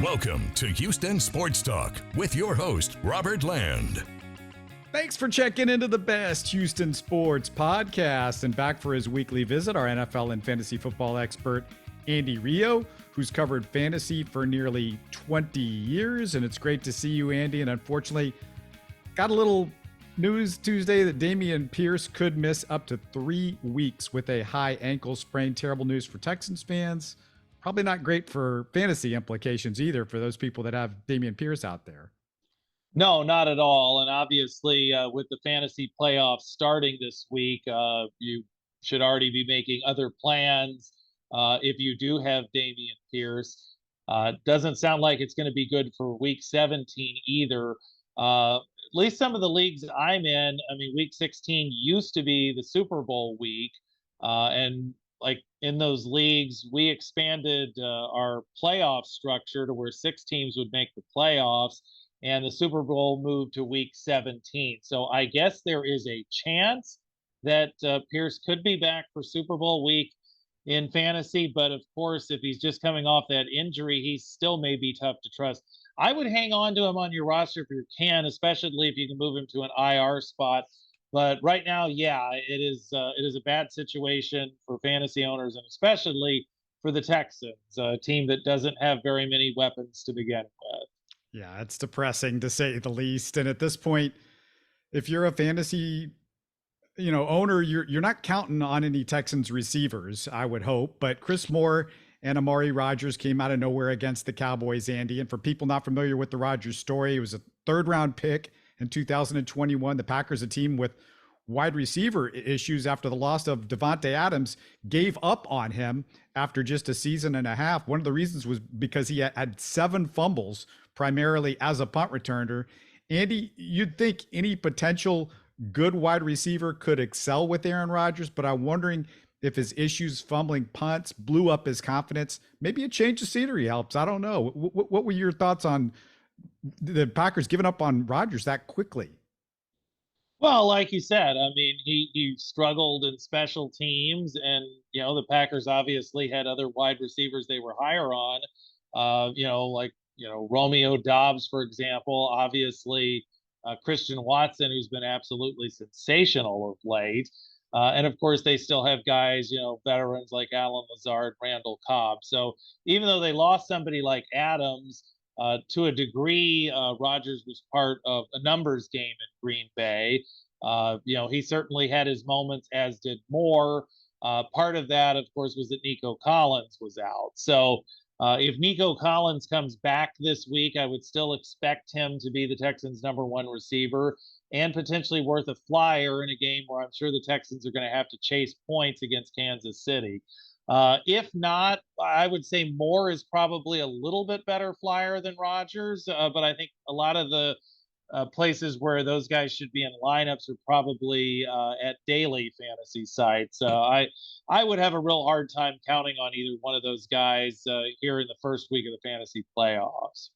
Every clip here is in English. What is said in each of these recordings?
Welcome to Houston Sports Talk with your host, Robert Land. Thanks for checking into the best Houston sports podcast. And back for his weekly visit, our NFL and fantasy football expert, Andy Rioux, who's covered fantasy for nearly 20 years. And it's great to see you, Andy. And unfortunately, got a little news Tuesday that Dameon Pierce could miss up to 3 weeks with a high ankle sprain. Terrible news for Texans fans. Probably not great for fantasy implications either for those people that have Dameon Pierce out there. No, not at all. And obviously, with the fantasy playoffs starting this week, you should already be making other plans. If you do have Dameon Pierce, doesn't sound like it's going to be good for week 17 either. At least some of the leagues I'm in, I mean, week 16 used to be the Super Bowl week. And like in those leagues, we expanded our playoff structure to where 6 teams would make the playoffs, and the Super Bowl moved to week 17. So I guess there is a chance that Pierce could be back for Super Bowl week in fantasy. But of course, if he's just coming off that injury, he still may be tough to trust. I would hang on to him on your roster if you can, especially if you can move him to an IR spot. But right now, yeah, it is a bad situation for fantasy owners, and especially for the Texans, a team that doesn't have very many weapons to begin with. Yeah, it's depressing to say the least. And at this point, if you're a fantasy, owner, you're not counting on any Texans receivers, I would hope. But Chris Moore and Amari Rodgers came out of nowhere against the Cowboys, Andy. And for people not familiar with the Rodgers story, it was a 3rd-round pick in 2021. The Packers, a team with wide receiver issues after the loss of Devontae Adams, gave up on him after just a season and a half. One of the reasons was because he had 7 fumbles, primarily as a punt returner. Andy, you'd think any potential good wide receiver could excel with Aaron Rodgers, but I'm wondering if his issues fumbling punts blew up his confidence. Maybe a change of scenery helps. I don't know. What were your thoughts on the Packers giving up on Rodgers that quickly? Well, like you said, I mean, he struggled in special teams, and the Packers obviously had other wide receivers they were higher on. Romeo Doubs, for example, obviously Christian Watson, who's been absolutely sensational of late. And of course, they still have guys, veterans like Alan Lazard, Randall Cobb. So even though they lost somebody like Adams, to a degree, Rodgers was part of a numbers game in Green Bay. He certainly had his moments, as did Moore. Part of that, of course, was that Nico Collins was out. So if Nico Collins comes back this week, I would still expect him to be the Texans' #1 receiver and potentially worth a flyer in a game where I'm sure the Texans are going to have to chase points against Kansas City. If not, I would say Moore is probably a little bit better flyer than Rodgers, but I think a lot of the places where those guys should be in lineups are probably at daily fantasy sites. I would have a real hard time counting on either one of those guys here in the first week of the fantasy playoffs.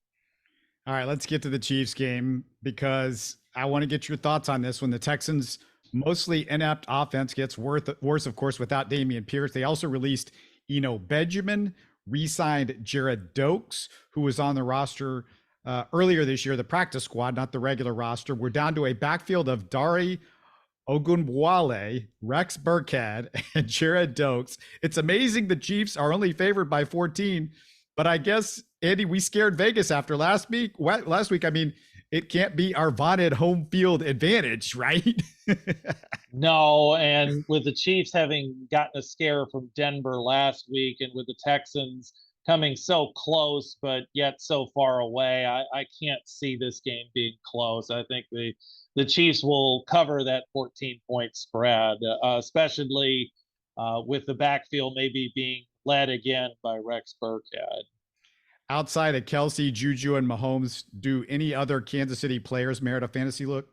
All right, let's get to the Chiefs game because I want to get your thoughts on this. When the Texans' mostly inept offense gets worse, of course, without Dameon Pierce. They also released Eno Benjamin, re-signed Jared Dokes, who was on the roster earlier this year, the practice squad, not the regular roster. We're down to a backfield of Dare Ogunbowale, Rex Burkhead, and Jared Dokes. It's amazing the Chiefs are only favored by 14, but I guess, Andy, we scared Vegas after last week. I mean, it can't be our vaunted home field advantage, right? No, and with the Chiefs having gotten a scare from Denver last week, and with the Texans coming so close but yet so far away, I can't see this game being close. I think the Chiefs will cover that 14-point spread, especially with the backfield maybe being led again by Rex Burkhead. Outside of Kelsey, Juju, and Mahomes, do any other Kansas City players merit a fantasy look?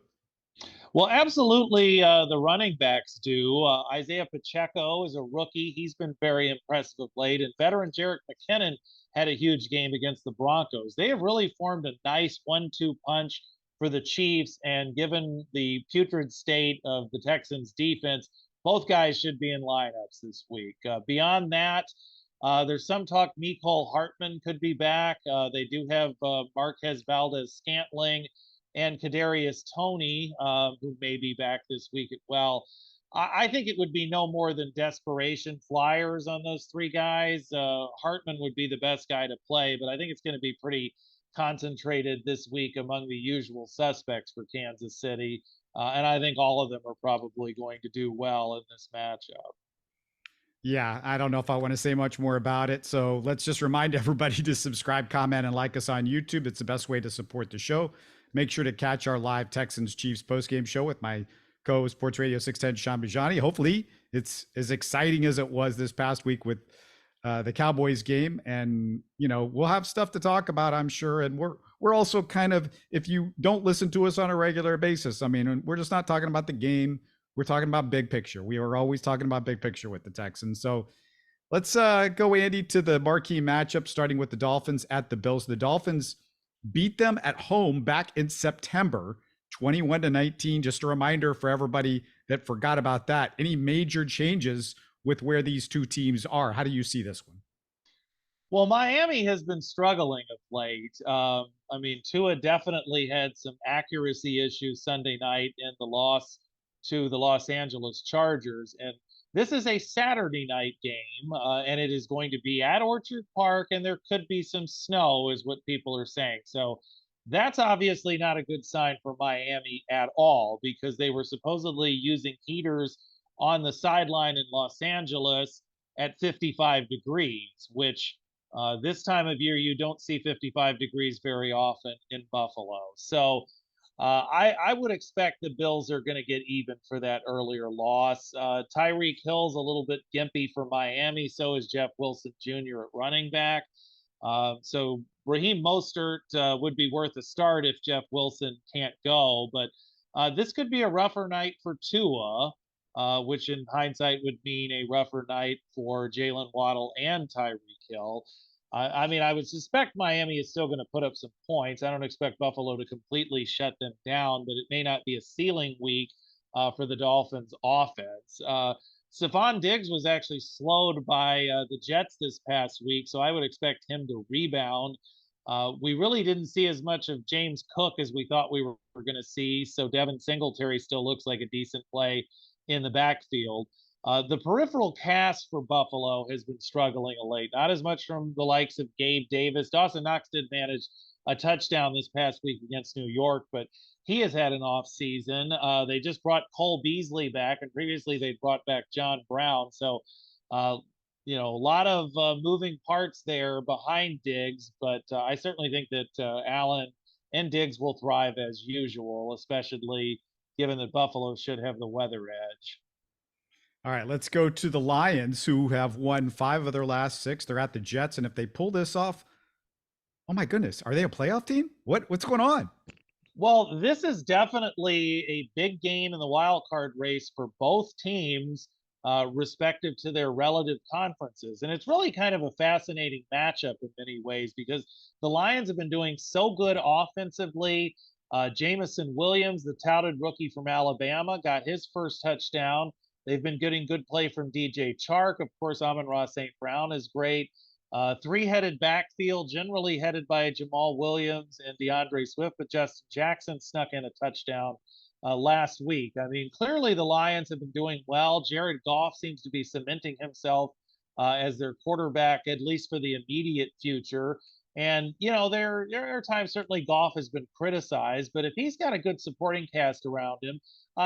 Well, absolutely. The running backs do. Isaiah Pacheco is a rookie. He's been very impressive of late. And veteran Jerick McKinnon had a huge game against the Broncos. They have really formed a nice 1-2 punch for the Chiefs. And given the putrid state of the Texans defense, both guys should be in lineups this week. Beyond that, There's some talk Mecole Hartman could be back. They do have Marquez Valdez-Scantling and Kadarius Toney, who may be back this week as well. I think it would be no more than desperation flyers on those three guys. Hartman would be the best guy to play, but I think it's going to be pretty concentrated this week among the usual suspects for Kansas City. And I think all of them are probably going to do well in this matchup. Yeah, I don't know if I want to say much more about it. So let's just remind everybody to subscribe, comment, and like us on YouTube. It's the best way to support the show. Make sure to catch our live Texans-Chiefs postgame show with my co-host Sports Radio 610, Sean Bijani. Hopefully it's as exciting as it was this past week with the Cowboys game. And, you know, we'll have stuff to talk about, I'm sure. And we're also kind of, if you don't listen to us on a regular basis, I mean, we're just not talking about the game. We're talking about big picture. We are always talking about big picture with the Texans. So let's go, Andy, to the marquee matchup, starting with the Dolphins at the Bills. The Dolphins beat them at home back in September, 21-19. Just a reminder for everybody that forgot about that. Any major changes with where these two teams are? How do you see this one? Well, Miami has been struggling of late. I mean, Tua definitely had some accuracy issues Sunday night in the loss to the Los Angeles Chargers. And this is a Saturday night game, and it is going to be at Orchard Park, and there could be some snow, is what people are saying. So that's obviously not a good sign for Miami at all, because they were supposedly using heaters on the sideline in Los Angeles at 55 degrees, which this time of year, you don't see 55 degrees very often in Buffalo. So I would expect the Bills are going to get even for that earlier loss. Tyreek Hill's a little bit gimpy for Miami. So is Jeff Wilson Jr. at running back. So Raheem Mostert would be worth a start if Jeff Wilson can't go. But this could be a rougher night for Tua, which in hindsight would mean a rougher night for Jalen Waddle and Tyreek Hill. I mean, I would suspect Miami is still going to put up some points. I don't expect Buffalo to completely shut them down, but it may not be a ceiling week for the Dolphins offense. Stephon Diggs was actually slowed by the Jets this past week, so I would expect him to rebound. We really didn't see as much of James Cook as we thought we were going to see, so Devin Singletary still looks like a decent play in the backfield. The peripheral cast for Buffalo has been struggling of late, not as much from the likes of Gabe Davis. Dawson Knox did manage a touchdown this past week against New York, but he has had an off season. They just brought Cole Beasley back, and previously they brought back John Brown. So, you know, a lot of moving parts there behind Diggs, but I certainly think that Allen and Diggs will thrive as usual, especially given that Buffalo should have the weather edge. All right, let's go to the Lions, who have won 5 of their last 6. They're at the Jets, and if they pull this off, oh my goodness, are they a playoff team? What's going on? Well, this is definitely a big game in the wild card race for both teams, respective to their relative conferences. And it's really kind of a fascinating matchup in many ways because the Lions have been doing so good offensively. Jamison Williams, the touted rookie from Alabama, got his first touchdown. They've been getting good play from DJ Chark. Of course, Amon-Ra St. Brown is great. Three-headed backfield, generally headed by Jamal Williams and DeAndre Swift, but Justin Jackson snuck in a touchdown last week. I mean, clearly the Lions have been doing well. Jared Goff seems to be cementing himself as their quarterback, at least for the immediate future. And, you know, there are times certainly Goff has been criticized, but if he's got a good supporting cast around him,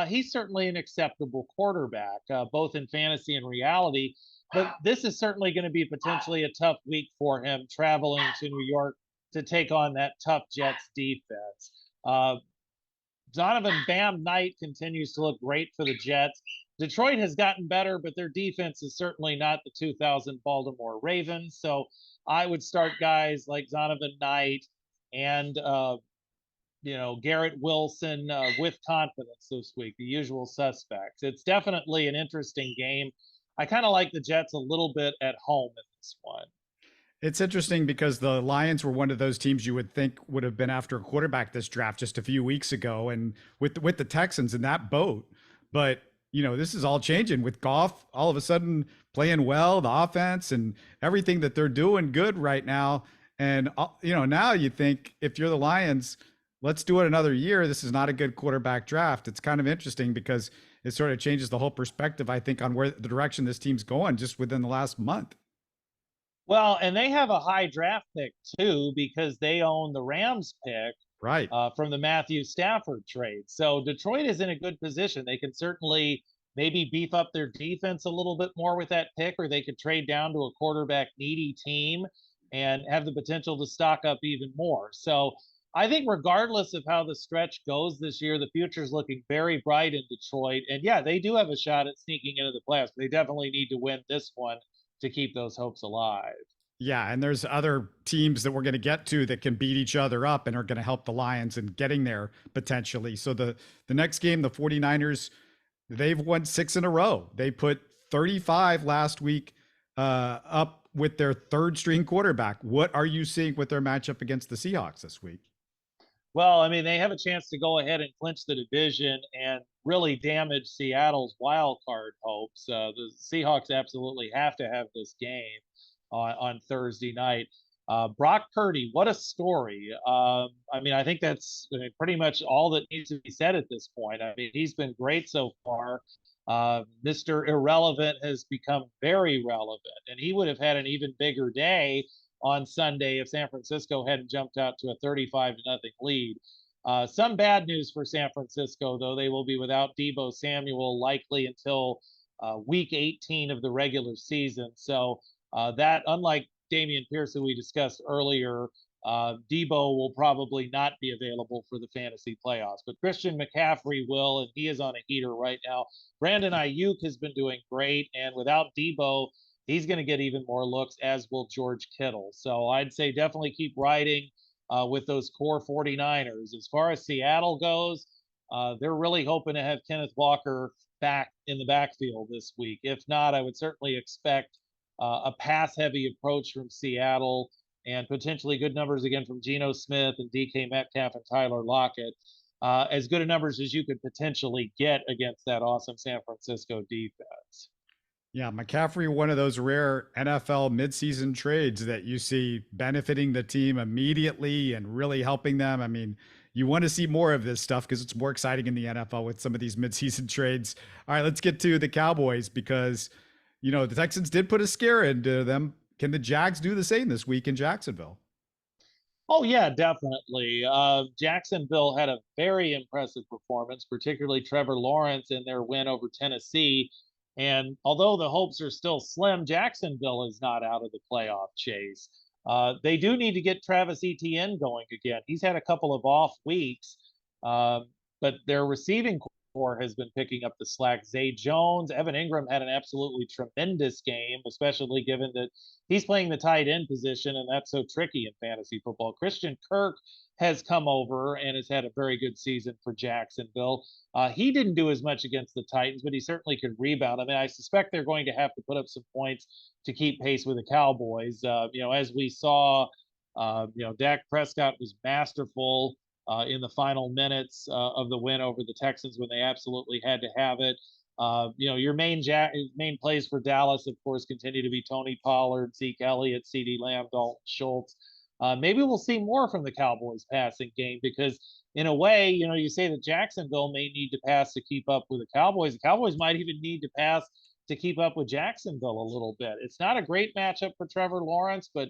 he's certainly an acceptable quarterback, both in fantasy and reality. But this is certainly going to be potentially a tough week for him traveling to New York to take on that tough Jets defense. Donovan Bam Knight continues to look great for the Jets. Detroit has gotten better, but their defense is certainly not the 2000 Baltimore Ravens. So I would start guys like Donovan Knight and Garrett Wilson with confidence this week, the usual suspects. It's definitely an interesting game. I kind of like the Jets a little bit at home in this one. It's interesting because the Lions were one of those teams you would think would have been after a quarterback this draft just a few weeks ago, and with the Texans in that boat. But this is all changing with Goff all of a sudden playing well, the offense and everything that they're doing good right now. And, now you think if you're the Lions, let's do it another year. This is not a good quarterback draft. It's kind of interesting because it sort of changes the whole perspective, I think, on where the direction this team's going just within the last month. Well, and they have a high draft pick too because they own the Rams pick Right. from the Matthew Stafford trade. So Detroit is in a good position. They can certainly maybe beef up their defense a little bit more with that pick, or they could trade down to a quarterback needy team and have the potential to stock up even more. So I think regardless of how the stretch goes this year, the future is looking very bright in Detroit. And yeah, they do have a shot at sneaking into the playoffs. But they definitely need to win this one to keep those hopes alive. Yeah, and there's other teams that we're going to get to that can beat each other up and are going to help the Lions in getting there potentially. So the next game, the 49ers, they've won 6 in a row. They put 35 last week up with their third string quarterback. What are you seeing with their matchup against the Seahawks this week? Well, I mean, they have a chance to go ahead and clinch the division and really damage Seattle's wild card hopes. The Seahawks absolutely have to have this game on Thursday night. Brock Purdy, what a story. I mean, I think that's pretty much all that needs to be said at this point. I mean, he's been great so far. Mr. Irrelevant has become very relevant, and he would have had an even bigger day on Sunday if San Francisco hadn't jumped out to a 35-0 lead. Some bad news for San Francisco, though. They will be without Deebo Samuel likely until week 18 of the regular season. So that, unlike Dameon Pierce, who we discussed earlier, Deebo will probably not be available for the fantasy playoffs. But Christian McCaffrey will, and he is on a heater right now. Brandon Ayuk has been doing great, and without Deebo, he's going to get even more looks, as will George Kittle. So I'd say definitely keep riding with those core 49ers. As far as Seattle goes, they're really hoping to have Kenneth Walker back in the backfield this week. If not, I would certainly expect a pass-heavy approach from Seattle and potentially good numbers again from Geno Smith and DK Metcalf and Tyler Lockett. As good a numbers as you could potentially get against that awesome San Francisco defense. Yeah, McCaffrey, one of those rare NFL midseason trades that you see benefiting the team immediately and really helping them. I mean, you want to see more of this stuff because it's more exciting in the NFL with some of these midseason trades. All right, let's get to the Cowboys because, the Texans did put a scare into them. Can the Jags do the same this week in Jacksonville? Oh, yeah, definitely. Jacksonville had a very impressive performance, particularly Trevor Lawrence in their win over Tennessee. And although the hopes are still slim, Jacksonville is not out of the playoff chase. They do need to get Travis Etienne going again. He's had a couple of off weeks, but their receiving core has been picking up the slack. Zay Jones, Evan Ingram had an absolutely tremendous game, especially given that he's playing the tight end position, and that's so tricky in fantasy football. Christian Kirk has come over and has had a very good season for Jacksonville. He didn't do as much against the Titans, but he certainly could rebound. I mean, I suspect they're going to have to put up some points to keep pace with the Cowboys. As we saw, Dak Prescott was masterful in the final minutes of the win over the Texans when they absolutely had to have it. Your main plays for Dallas, of course, continue to be Tony Pollard, Zeke Elliott, CeeDee Lamb, Dalton Schultz. Maybe we'll see more from the Cowboys passing game because in a way, you say that Jacksonville may need to pass to keep up with the Cowboys. The Cowboys might even need to pass to keep up with Jacksonville a little bit. It's not a great matchup for Trevor Lawrence, but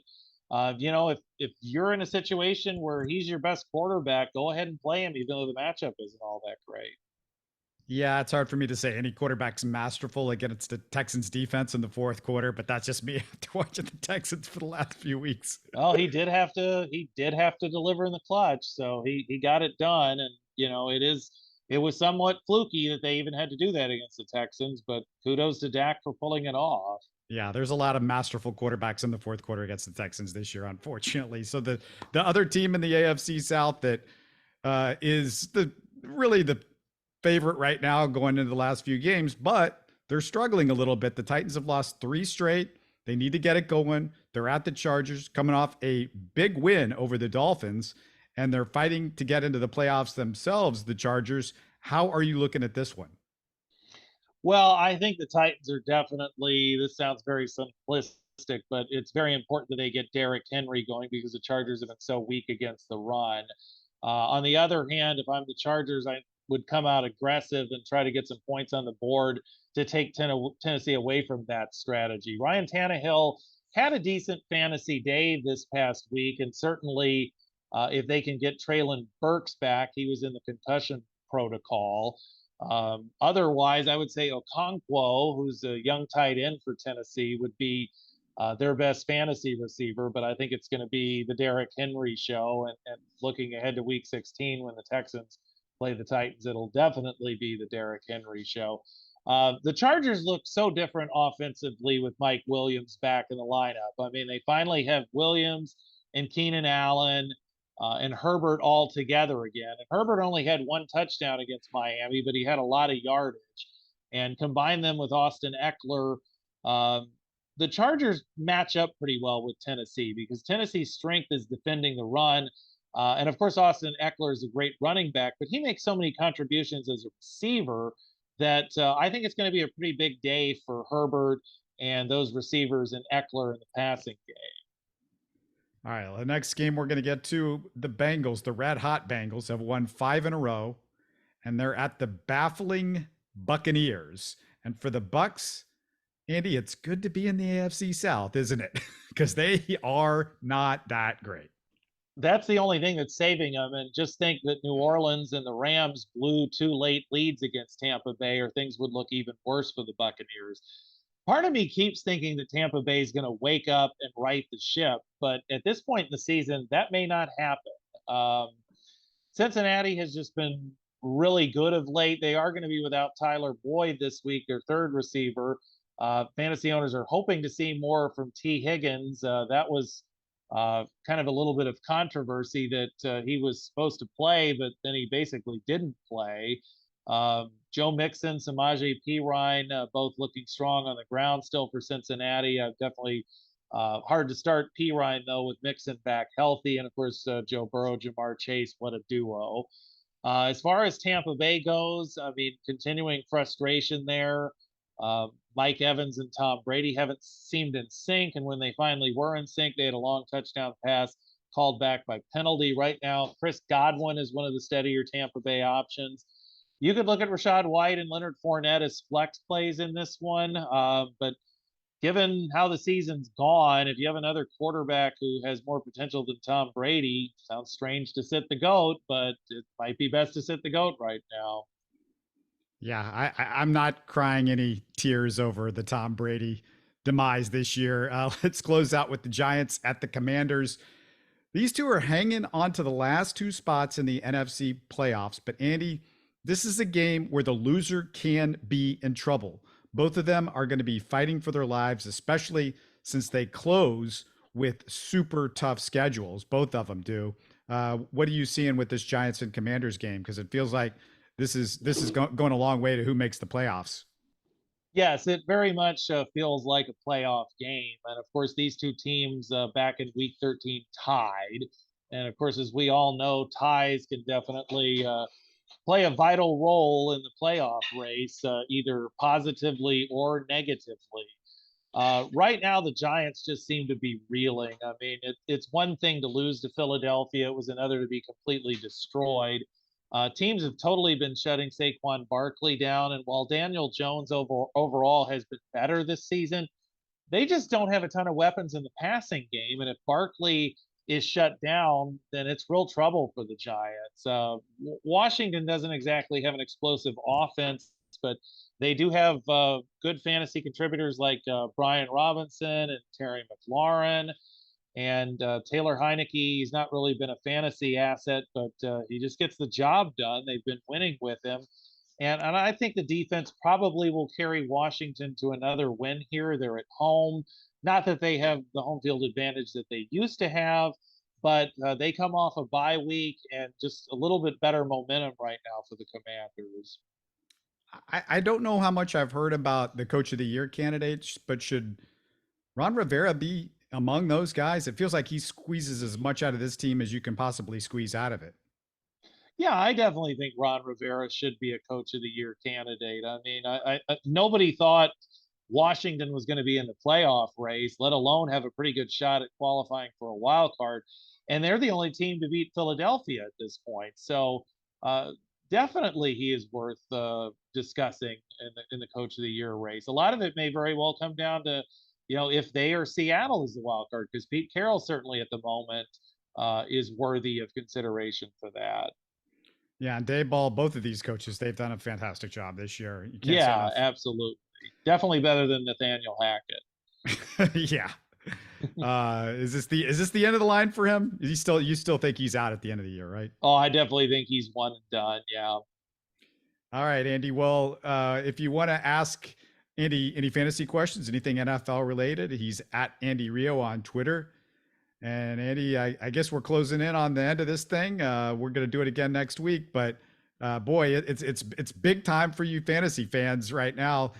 if you're in a situation where he's your best quarterback, go ahead and play him, even though the matchup isn't all that great. Yeah, it's hard for me to say any quarterback's masterful against the Texans defense in the fourth quarter, but that's just me after watching the Texans for the last few weeks. Well, he did have to deliver in the clutch, so he got it done. And it was somewhat fluky that they even had to do that against the Texans, but kudos to Dak for pulling it off. Yeah, there's a lot of masterful quarterbacks in the fourth quarter against the Texans this year, unfortunately. So the other team in the AFC South that is really the favorite right now going into the last few games, but they're struggling a little bit. The Titans have lost 3 straight. They need to get it going. They're at the Chargers coming off a big win over the Dolphins, and they're fighting to get into the playoffs themselves, the Chargers. How are you looking at this one? Well, I think the Titans are definitely, this sounds very simplistic, but it's very important that they get Derrick Henry going because the Chargers have been so weak against the run. On the other hand, if I'm the Chargers, I would come out aggressive and try to get some points on the board to take Tennessee away from that strategy. Ryan Tannehill had a decent fantasy day this past week, and certainly if they can get Traylon Burks back, he was in the concussion protocol. Otherwise, I would say Okonkwo, who's a young tight end for Tennessee, would be their best fantasy receiver. But I think it's going to be the Derrick Henry show. And looking ahead to Week 16 when the Texans play the Titans, it'll definitely be the Derrick Henry show. The Chargers look so different offensively with Mike Williams back in the lineup. I mean, they finally have Williams and Keenan Allen and Herbert all together again. And Herbert only had one touchdown against Miami, but he had a lot of yardage. And combine them with Austin Eckler, the Chargers match up pretty well with Tennessee because Tennessee's strength is defending the run. And of course, Austin Eckler is a great running back, but he makes so many contributions as a receiver that I think it's going to be a pretty big day for Herbert and those receivers and Eckler in the passing game. All right, well, the next game we're going to get to, the Bengals, the red hot Bengals have won 5 in a row, and they're at the baffling Buccaneers. And for the Bucs, Andy, it's good to be in the AFC South, isn't it? Because they are not that great. That's the only thing that's saving them. And just think that New Orleans and the Rams blew 2 late leads against Tampa Bay, or things would look even worse for the Buccaneers. Part of me keeps thinking that Tampa Bay is going to wake up and right the ship, but at this point in the season, that may not happen. Cincinnati has just been really good of late. They are going to be without Tyler Boyd this week, their third receiver. Fantasy owners are hoping to see more from T. Higgins. That was kind of a little bit of controversy that he was supposed to play, but then he basically didn't play. Joe Mixon, Samaje Perine, both looking strong on the ground still for Cincinnati. Definitely hard to start Perine, though, with Mixon back healthy. And, of course, Joe Burrow, Jamar Chase, what a duo. As far as Tampa Bay goes, I mean, continuing frustration there. Mike Evans and Tom Brady haven't seemed in sync. And when they finally were in sync, they had a long touchdown pass called back by penalty. Right now, Chris Godwin is one of the steadier Tampa Bay options. You could look at Rachaad White and Leonard Fournette as flex plays in this one. But given how the season's gone, if you have another quarterback who has more potential than Tom Brady, sounds strange to sit the GOAT, but it might be best to sit the GOAT right now. Yeah, I'm not crying any tears over the Tom Brady demise this year. Let's close out with the Giants at the Commanders. These two are hanging on to the last 2 spots in the NFC playoffs. But Andy, this is a game where the loser can be in trouble. Both of them are going to be fighting for their lives, especially since they close with super tough schedules. Both of them do. What are you seeing with this Giants and Commanders game? Because it feels like this is going a long way to who makes the playoffs. Yes, it very much feels like a playoff game. And of course, these two teams back in week 13 tied. And of course, as we all know, ties can definitely play a vital role in the playoff race, either positively or negatively. Right now, the Giants just seem to be reeling. I mean, it's one thing to lose to Philadelphia. It was another to be completely destroyed. Teams have totally been shutting Saquon Barkley down. And while Daniel Jones overall has been better this season, they just don't have a ton of weapons in the passing game. And if Barkley is shut down, then it's real trouble for the Giants. Washington doesn't exactly have an explosive offense, but they do have good fantasy contributors like Brian Robinson and Terry McLaurin. And Taylor Heineke, he's not really been a fantasy asset, but he just gets the job done. They've been winning with him. And I think the defense probably will carry Washington to another win here. They're at home. Not that they have the home field advantage that they used to have, but they come off a bye week and just a little bit better momentum right now for the Commanders. I don't know how much I've heard about the Coach of the Year candidates, but should Ron Rivera be among those guys? It feels like he squeezes as much out of this team as you can possibly squeeze out of it. Yeah, I definitely think Ron Rivera should be a Coach of the Year candidate. I mean, nobody thought Washington was going to be in the playoff race, let alone have a pretty good shot at qualifying for a wild card. And they're the only team to beat Philadelphia at this point. So definitely he is worth discussing in the Coach of the Year race. A lot of it may very well come down to, if they or Seattle is the wild card, because Pete Carroll certainly at the moment is worthy of consideration for that. Yeah, and Dayball, both of these coaches, they've done a fantastic job this year. You can't say Yeah, enough. absolutely. Definitely better than Nathaniel Hackett. Yeah. Is this the end of the line for him? You still think he's out at the end of the year, right? Oh, I definitely think he's one and done. Yeah. All right, Andy. Well, if you want to ask Andy any fantasy questions, anything NFL related, he's at Andy Rioux on Twitter. And Andy, I guess we're closing in on the end of this thing. We're going to do it again next week, but boy, it's big time for you fantasy fans right now.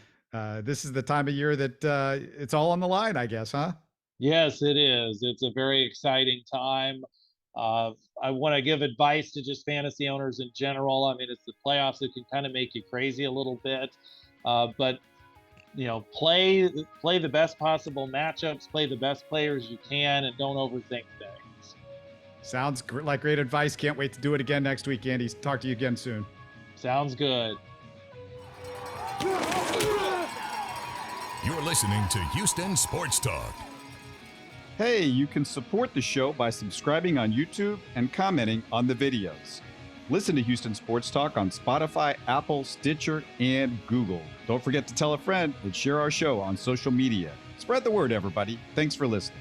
This is the time of year that it's all on the line, I guess, huh? Yes, it is. It's a very exciting time. I want to give advice to just fantasy owners in general. I mean, it's the playoffs that can kind of make you crazy a little bit, but play the best possible matchups, play the best players you can, and don't overthink things. Sounds like great advice. Can't wait to do it again next week, Andy. Talk to you again soon. Sounds good. You're listening to Houston Sports Talk. Hey, you can support the show by subscribing on YouTube and commenting on the videos. Listen to Houston Sports Talk on Spotify, Apple, Stitcher, and Google. Don't forget to tell a friend and share our show on social media. Spread the word, everybody. Thanks for listening.